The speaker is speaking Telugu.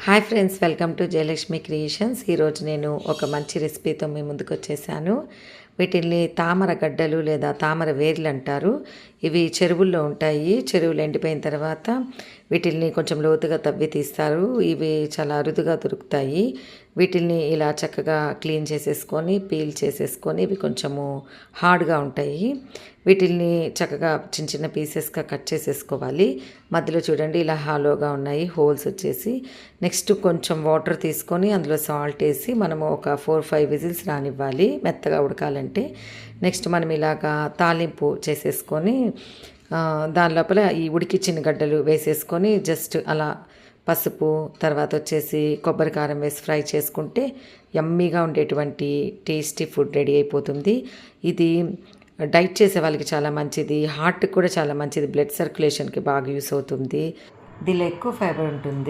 Hi friends, welcome to Jayalakshmi creations. ఈరోజు నేను ఒక మంచి రెసిపీతో మీ ముందుకు వచ్చేసాను. వీటిల్ని తామర గడ్డలు లేదా తామర వేర్లు అంటారు. ఇవి చెరువుల్లో ఉంటాయి. చెరువులు ఎండిపోయిన తర్వాత వీటిల్ని కొంచెం లోతుగా తవ్వి తీస్తారు. ఇవి చాలా అరుదుగా దొరుకుతాయి. వీటిల్ని ఇలా చక్కగా క్లీన్ చేసేసుకొని పీల్ చేసేసుకొని ఇవి కొంచెము హార్డ్గా ఉంటాయి. వీటిల్ని చక్కగా చిన్న చిన్న పీసెస్గా కట్ చేసేసుకోవాలి. మధ్యలో చూడండి ఇలా హాలోగా ఉన్నాయి, హోల్స్ వచ్చేసి. నెక్స్ట్ కొంచెం వాటర్ తీసుకొని అందులో సాల్ట్ వేసి మనము ఒక 4-5 విజిల్స్ రానివ్వాలి మెత్తగా ఉడకాలంటే. నెక్స్ట్ మనం ఇలాగా తాలింపు చేసేసుకొని దాని లోపల ఈ ఉడికిచ్చిన గడ్డలు వేసేసుకొని జస్ట్ అలా పసుపు తర్వాత వచ్చేసి కొబ్బరి కారం వేసి ఫ్రై చేసుకుంటే యమ్మీగా ఉండేటువంటి టేస్టీ ఫుడ్ రెడీ అయిపోతుంది. ఇది డైట్ చేసే వాళ్ళకి చాలా మంచిది, హార్ట్కి కూడా చాలా మంచిది, బ్లడ్ సర్క్యులేషన్కి బాగా యూస్ అవుతుంది. దీనిలో ఎక్కువ ఫైబర్ ఉంటుంది.